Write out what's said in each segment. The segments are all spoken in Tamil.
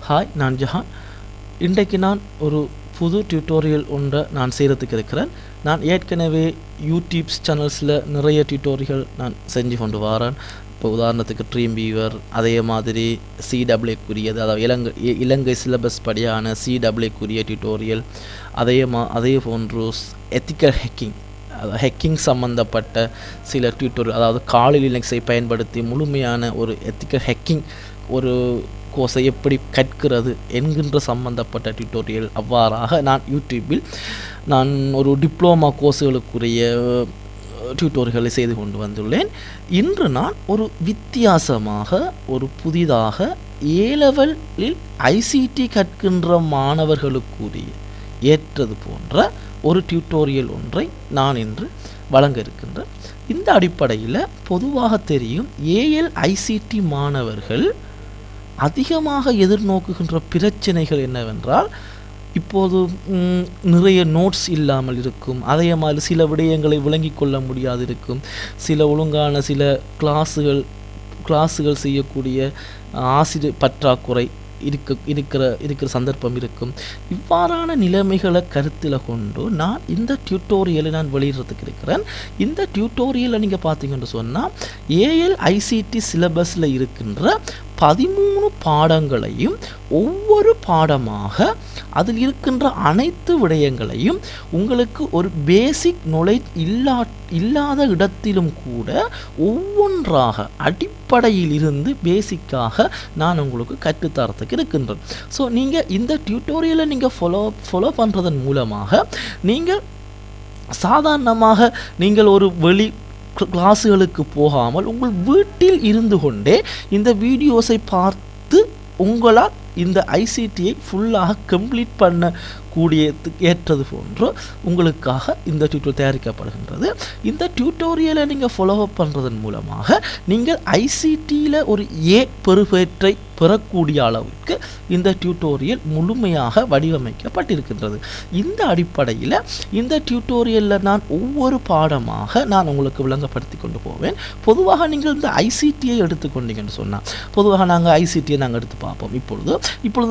ஹாய், நான் ஜஹான். இன்றைக்கு நான் ஒரு புது டியூட்டோரியல் ஒன்றை நான் செய்கிறதுக்கு இருக்கிறேன். நான் ஏற்கனவே யூடியூப் சேனல்ஸில் நிறைய டியூட்டோரியல் நான் செஞ்சு கொண்டு வரேன். இப்போ உதாரணத்துக்கு ட்ரீம் வீவர், அதே மாதிரி சிடபிள்யூக்குரியது, அதாவது இலங்கை சிலபஸ் படியான சிடபிள்யூக்குரிய டியூட்டோரியல், அதே போன்று எத்திக்கல் ஹேக்கிங் சம்மந்தப்பட்ட சில டியூட்டோரியல், அதாவது காலி லினக்ஸை பயன்படுத்தி முழுமையான ஒரு எத்திக்கல் ஹேக்கிங் ஒரு கோர்ஸை எப்படி கற்கிறது என்கின்ற சம்பந்தப்பட்ட டியூட்டோரியல். அவ்வாறாக நான் யூடியூப்பில் நான் ஒரு டிப்ளோமா கோர்ஸுகளுக்குரிய டியூட்டோரியல்களை செய்து கொண்டு வந்துள்ளேன். இன்று நான் ஒரு வித்தியாசமாக ஒரு புதிதாக ஏலெவலில் ஐசிடி கற்கின்ற மாணவர்களுக்குரிய ஏற்றது போன்ற ஒரு டியூட்டோரியல் ஒன்றை நான் இன்று வழங்க இருக்கின்றேன். இந்த அடிப்படையில் பொதுவாக தெரியும், ஏஎல்ஐசிடி மாணவர்கள் அதிகமாக எதிர்நோக்குகின்ற பிரச்சனைகள் என்னவென்றால், இப்போது நிறைய நோட்ஸ் இல்லாமல் இருக்கும், அதே மாதிரி சில விடயங்களை விளங்கி கொள்ள முடியாது இருக்கும், சில ஒழுங்கான சில கிளாஸுகள் செய்யக்கூடிய ஆசிரியர் பற்றாக்குறை இருக்கிற சந்தர்ப்பம் இருக்கும். இவ்வாறான நிலைமைகளை கருத்தில் கொண்டு நான் இந்த டியூட்டோரியலை நான் வெளியிடுறதுக்கு இருக்கிறேன். இந்த டியூட்டோரியலை நீங்கள் பார்த்தீங்கன்னு சொன்னால், ஏஎல்ஐசிடி சிலபஸில் இருக்கின்ற 13 பாடங்களையும் ஒவ்வொரு பாடமாக அதில் இருக்கின்ற அனைத்து விடயங்களையும் உங்களுக்கு ஒரு பேசிக் நாலேஜ் இல்லாத இடத்திலும் கூட ஒவ்வொன்றாக அடிப்படையில் இருந்து பேசிக்காக நான் உங்களுக்கு கற்றுத்தரத்துக்கு இருக்கின்றேன். ஸோ நீங்கள் இந்த டியூட்டோரியலை நீங்கள் ஃபாலோ பண்ணுறதன் மூலமாக நீங்கள் சாதாரணமாக நீங்கள் ஒரு கிளாஸுகளுக்கு போகாமல் உங்கள் வீட்டில் இருந்து கொண்டே இந்த வீடியோஸை பார்த்து உங்களால் இந்த ஐசிடியை ஃபுல்லாக கம்ப்ளீட் பண்ணக்கூடிய ஏற்றது போன்று உங்களுக்காக இந்த டியூட்டோரியல் தயாரிக்கப்படுகின்றது. இந்த டியூட்டோரியலை நீங்கள் ஃபாலோ அப் பண்ணுறதன் மூலமாக நீங்கள் ஐசிடியில் ஒரு பெறுபேற்றை பெறக்கூடிய அளவுக்கு இந்த டியூட்டோரியல் முழுமையாக வடிவமைக்கப்பட்டிருக்கின்றது. இந்த அடிப்படையில் இந்த டியூட்டோரியலில் நான் ஒவ்வொரு பாடமாக நான் உங்களுக்கு விளங்கப்படுத்தி கொண்டு போவேன். பொதுவாக நீங்கள் இந்த ஐசிடியை எடுத்துக்கொண்டீங்கன்னு சொன்னால், பொதுவாக நாங்கள் ஐசிடியை நாங்கள் எடுத்து பார்ப்போம். இப்பொழுது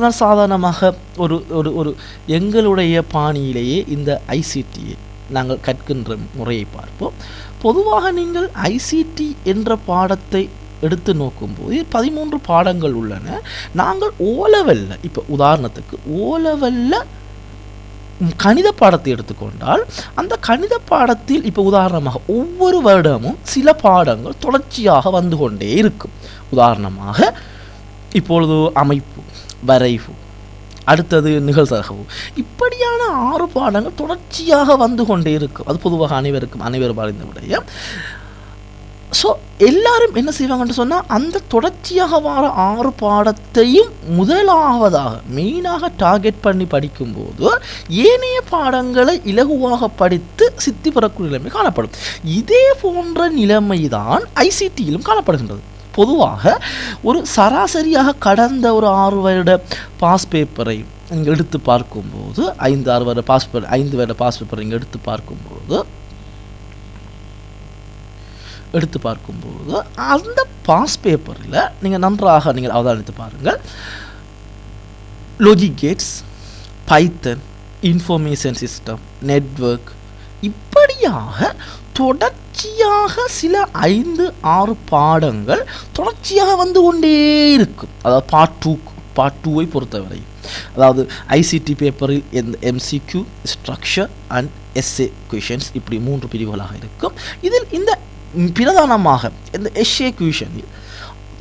நான் சாதாரணமாக ஒரு எங்களுடைய பாணியிலேயே இந்த ஐசிடியை நாங்கள் கற்கின்ற முறையை பார்ப்போம். பொதுவாக நீங்கள் ஐசிடி என்ற பாடத்தை எடுத்து நோக்கும்போது 13 பாடங்கள் உள்ளன. நாங்கள் ஓலெவலில், இப்போ உதாரணத்துக்கு ஓலெவலில் கணித பாடத்தை எடுத்துக்கொண்டால், அந்த கணித பாடத்தில் இப்போ உதாரணமாக ஒவ்வொரு வருடமும் சில பாடங்கள் தொடர்ச்சியாக வந்து கொண்டே இருக்கும். உதாரணமாக இப்பொழுது அமைப்பு, வரைவு, அடுத்தது நிகழ்தகவு, இப்படியான 6 பாடங்கள் தொடர்ச்சியாக வந்து கொண்டே இருக்கும். அது பொதுவாக அனைவரும் அறிந்த விடயம். ஸோ எல்லாரும் என்ன செய்வாங்கன்னு சொன்னால், அந்த தொடர்ச்சியாக வர 6 பாடத்தையும் முதலாவதாக மெயினாக டார்கெட் பண்ணி படிக்கும்போது ஏனைய பாடங்களை இலகுவாக படித்து சித்தி பெறக்கூடிய நிலைமை காணப்படும். இதே போன்ற நிலைமைதான் ஐசிடியிலும் காணப்படுகின்றது. பொதுவாக ஒரு சராசரியாக கடந்த ஒரு 6 வருட பாஸ் பேப்பரை நீங்கள் எடுத்து பார்க்கும்போது, 5 வருட பாஸ் பேப்பரை நீங்கள் எடுத்து பார்க்கும்போது அந்த பாஸ் பேப்பரில் நீங்கள் நன்றாக நீங்கள் அவதானித்து பாருங்கள். லாஜிக் கேட்ஸ், பைத்தன், இன்ஃபர்மேஷன் சிஸ்டம், நெட்வொர்க், இப்படியாக தொடர்ச்சியாக சில 5-6 பாடங்கள் தொடர்ச்சியாக வந்து கொண்டே இருக்கும். அதாவது பார்ட் 2வை பொறுத்தவரை, அதாவது ஐசிடி பேப்பரில் இந்த MCQ, structure and SA questions, இப்படி 3 பிரிவுகளாக இருக்கும். இதில் இந்த பிரதானமாக இந்த எஸ்ஏ கொஷனில்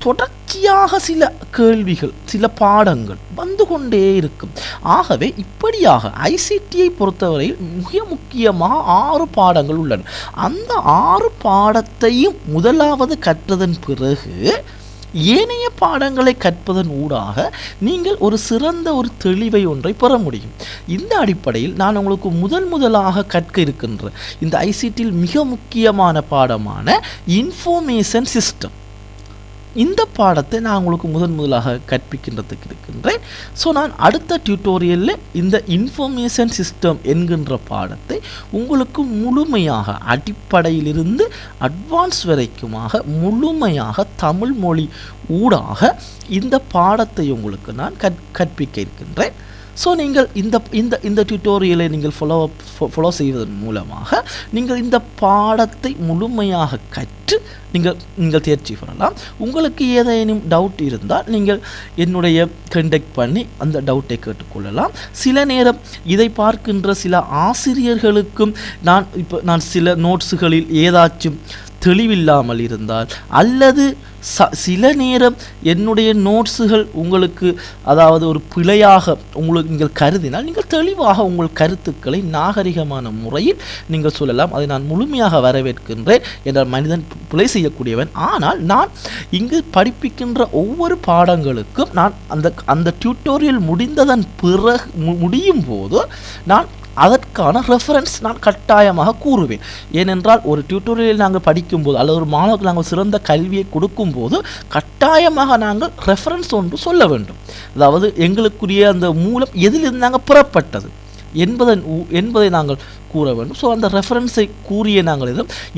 தொடர்ச்சியாக சில கேள்விகள், சில பாடங்கள் வந்து கொண்டே இருக்கும். ஆகவே இப்படியாக ஐசிடியை பொறுத்தவரையில் மிக முக்கியமாக 6 பாடங்கள் உள்ளன. அந்த 6 பாடத்தையும் முதலாவது கற்றதன் பிறகு ஏனைய பாடங்களை கற்பதன் ஊடாக நீங்கள் ஒரு சிறந்த ஒரு தெளிவை ஒன்றை பெற முடியும். இந்த அடிப்படையில் நான் உங்களுக்கு முதலாக கற்க இருக்கின்ற இந்த ஐசிடியில் மிக முக்கியமான பாடமான இன்ஃபர்மேஷன் சிஸ்டம். இந்த பாடத்தை நான் உங்களுக்கு முதலாக கற்பிக்கின்றதுக்கு இருக்கின்றேன். ஸோ நான் அடுத்த டியூட்டோரியலில் இந்த இன்ஃபர்மேஷன் சிஸ்டம் என்கின்ற பாடத்தை உங்களுக்கு முழுமையாக அடிப்படையிலிருந்து அட்வான்ஸ் வரைக்குமாக முழுமையாக தமிழ் மொழி ஊடாக இந்த பாடத்தை உங்களுக்கு நான் கற்பிக்க இருக்கின்றேன். ஸோ நீங்கள் இந்த டியூட்டோரியலை நீங்கள் ஃபாலோ செய்வதன் மூலமாக நீங்கள் இந்த பாடத்தை முழுமையாக கற்று நீங்கள் தேர்ச்சி பெறலாம். உங்களுக்கு ஏதேனும் டவுட் இருந்தால் நீங்கள் என்னுடைய கான்டாக்ட் பண்ணி அந்த டவுட்டை கேட்டுக்கொள்ளலாம். சில நேரம் இதை பார்க்கின்ற சில ஆசிரியர்களுக்கும் நான் சில நோட்ஸுகளில் ஏதாச்சும் தெளிவில்லாமல் இருந்தால் அல்லது சில நேரம் என்னுடைய நோட்ஸுகள் உங்களுக்கு அதாவது ஒரு பிழையாக உங்களுக்கு நீங்கள் கருதினால் நீங்கள் தெளிவாக உங்கள் கருத்துக்களை நாகரிகமான முறையில் நீங்கள் சொல்லலாம். அதை நான் முழுமையாக வரவேற்கின்றேன். என்றால் மனிதன் பிழை செய்யக்கூடியவன். ஆனால் நான் இங்கு படிப்பிக்கின்ற ஒவ்வொரு பாடங்களுக்கும் நான் அந்த டியூட்டோரியல் முடிந்ததன் பிறகு முடியும் போது நான் அதற்கான ரெஃபரன்ஸ் நான் கட்டாயமாக கூறுவேன். ஏனென்றால் ஒரு டியூட்டோரியல் நாங்கள் படிக்கும்போது அல்லது ஒரு மாணவர்களுக்கு நாங்கள் சிறந்த கல்வியை கொடுக்கும்போது கட்டாயமாக நாங்கள் ரெஃபரன்ஸ் ஒன்று சொல்ல வேண்டும். அதாவது எங்களுக்குரிய அந்த மூலம் எதிலிருந்து நாங்கள் புறப்பட்டது என்பதை நாங்கள் கூற வேண்டும். ஸோ அந்த ரெஃபரன்ஸை கூறிய நாங்கள்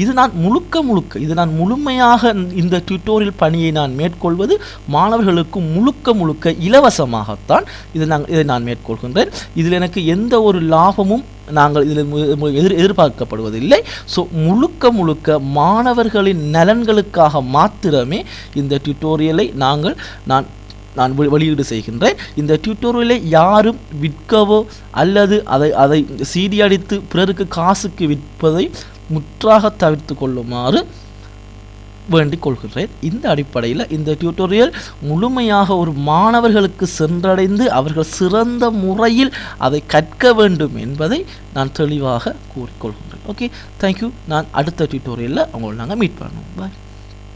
இது நான் முழுமையாக இந்த டியூட்டோரியல் பணியை நான் மேற்கொள்வது மாணவர்களுக்கு முழுக்க இலவசமாகத்தான் இதை நான் மேற்கொள்கின்றேன். இதில் எனக்கு எந்த ஒரு லாபமும் இதில் எதிர்பார்க்கப்படுவதில்லை. ஸோ முழுக்க மாணவர்களின் நலன்களுக்காக மாத்திரமே இந்த டியூட்டோரியலை நான் வெளியீடு செய்கின்றேன். இந்த டியூட்டோரியலை யாரும் விற்கவோ அல்லது அதை சீடி அடித்து பிறருக்கு காசுக்கு விற்பதை முற்றாக தவிர்த்து கொள்ளுமாறு வேண்டிக் கொள்கிறேன். இந்த அடிப்படையில் இந்த டியூட்டோரியல் முழுமையாக ஒரு மாணவர்களுக்கு சென்றடைந்து அவர்கள் சிறந்த முறையில் அதை கற்க வேண்டும் என்பதை நான் தெளிவாக கூறிக்கொள்கின்றேன். Okay, thank you. நான் அடுத்த டியூட்டோரியலில் உங்களை நாங்கள் மீட் பண்ணுவோம். பாய்.